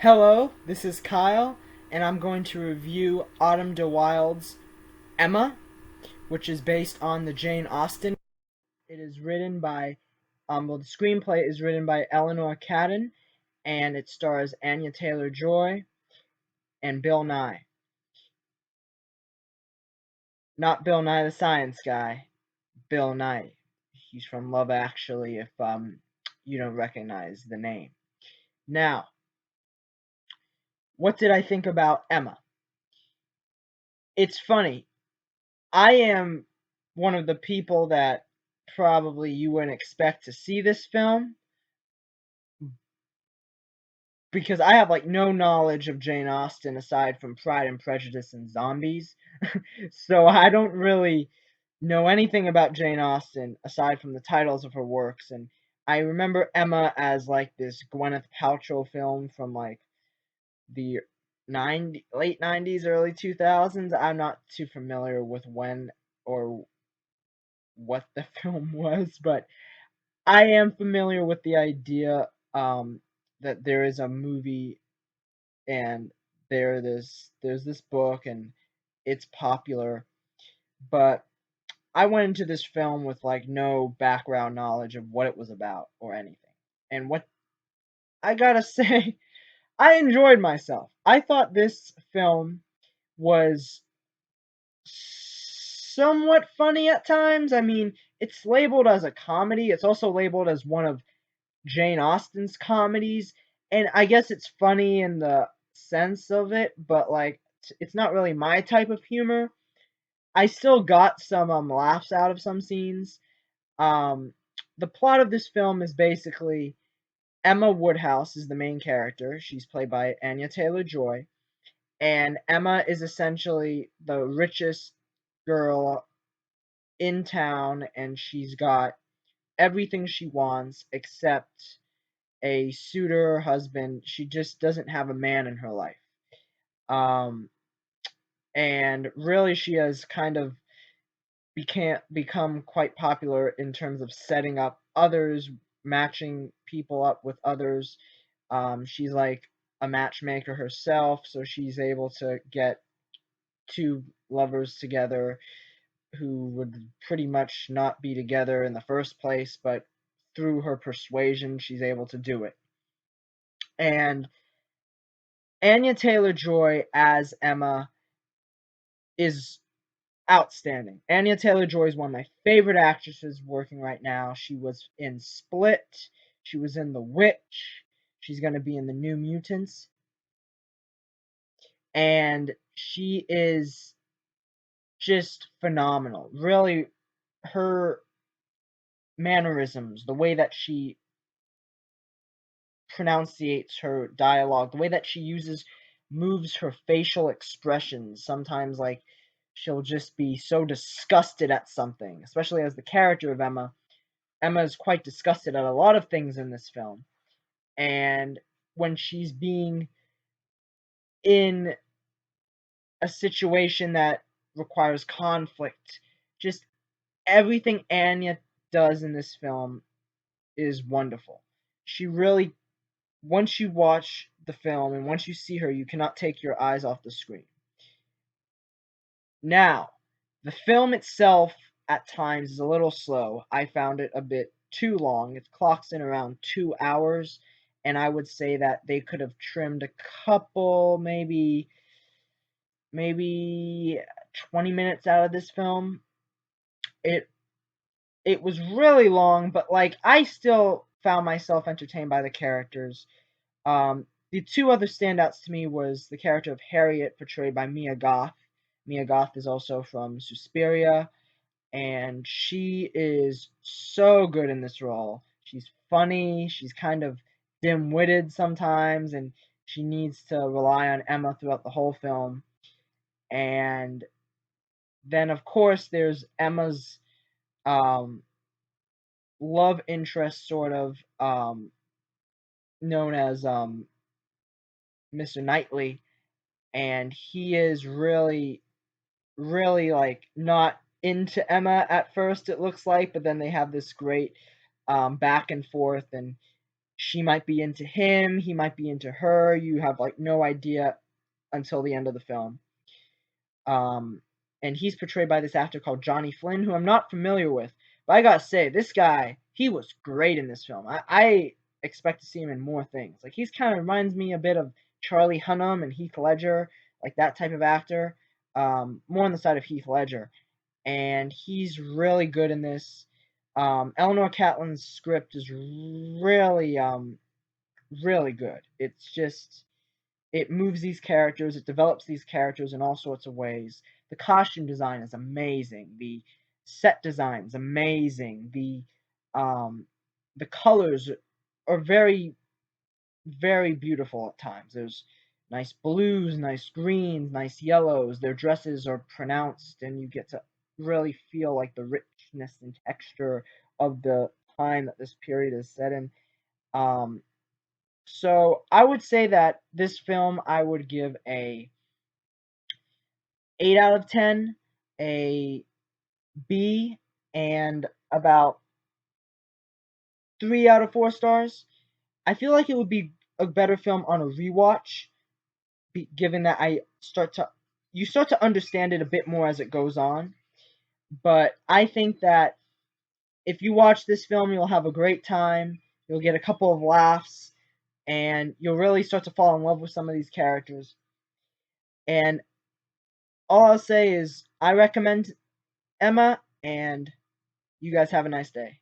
Hello, this is Kyle, and I'm going to review Autumn de Wilde's Emma, which is based on the Jane Austen. It is written by, the screenplay is written by Eleanor Cadden, and it stars Anya Taylor-Joy and Bill Nye. Not Bill Nye the Science Guy, Bill Nye. He's from Love Actually, if you don't recognize the name. Now, what did I think about Emma? It's funny. I am one of the people that probably you wouldn't expect to see this film because I have like no knowledge of Jane Austen aside from Pride and Prejudice and Zombies. So I don't really know anything about Jane Austen aside from the titles of her works, and I remember Emma as like this Gwyneth Paltrow film from like the late 90s, early 2000s. I'm not too familiar with when or what the film was, but I am familiar with the idea that there is a movie and there's this book and it's popular, but I went into this film with like no background knowledge of what it was about or anything. And what I gotta say, I enjoyed myself. I thought this film was somewhat funny at times. I mean, it's labeled as a comedy. It's also labeled as one of Jane Austen's comedies, and I guess it's funny in the sense of it, but like it's not really my type of humor. I still got some laughs out of some scenes. Um, the plot of this film is basically Emma Woodhouse is the main character. She's played by Anya Taylor-Joy, and Emma is essentially the richest girl in town, and she's got everything she wants except a suitor husband. She just doesn't have a man in her life. Um, and really, she has kind of become quite popular in terms of setting up others, matching people up with others. She's like a matchmaker herself, so she's able to get two lovers together who would pretty much not be together in the first place, but through her persuasion, she's able to do it. And Anya Taylor-Joy as Emma is outstanding. Anya Taylor-Joy is one of my favorite actresses working right now. She was in Split. She was in The Witch. She's going to be in The New Mutants. And she is just phenomenal. Really, her mannerisms, the way that she pronunciates her dialogue, the way that she moves her facial expressions. Sometimes, like, she'll just be so disgusted at something, especially as the character of Emma. Emma is quite disgusted at a lot of things in this film. And when she's being in a situation that requires conflict, just everything Anya does in this film is wonderful. She really, once you watch the film and once you see her, you cannot take your eyes off the screen. Now, the film itself at times is a little slow. I found it a bit too long. It clocks in around 2 hours, and I would say that they could have trimmed a couple, maybe 20 minutes out of this film. It it was really long, but like I still found myself entertained by the characters. The two other standouts to me was the character of Harriet, portrayed by Mia Goth. Mia Goth is also from Suspiria, and she is so good in this role. She's funny, she's kind of dim-witted sometimes, and she needs to rely on Emma throughout the whole film. And then, of course, there's Emma's um, love interest, sort of known as Mr. Knightley, and he is really like not into Emma at first, it looks like, but then they have this great back and forth, and she might be into him, he might be into her. You have like no idea until the end of the film. Um, and he's portrayed by this actor called Johnny Flynn, who I'm not familiar with. But I gotta say, this guy, he was great in this film. I expect to see him in more things. Like, he's kind of reminds me a bit of Charlie Hunnam and Heath Ledger, like that type of actor. More on the side of Heath Ledger. And he's really good in this. Eleanor Catlin's script is really, really good. It's just it moves these characters, it develops these characters in all sorts of ways. The costume design is amazing. The set design is amazing. The colors are very, very beautiful at times. There's nice blues, nice greens, nice yellows. Their dresses are pronounced, and you get to really feel like the richness and texture of the time that this period is set in. Um, so I would say that this film I would give a 8 out of 10, a B, and about 3 out of 4 stars. I feel like it would be a better film on a rewatch, given that you start to understand it a bit more as it goes on. But I think that if you watch this film, you'll have a great time. You'll get a couple of laughs, and you'll really start to fall in love with some of these characters. And all I'll say is I recommend Emma, and you guys have a nice day.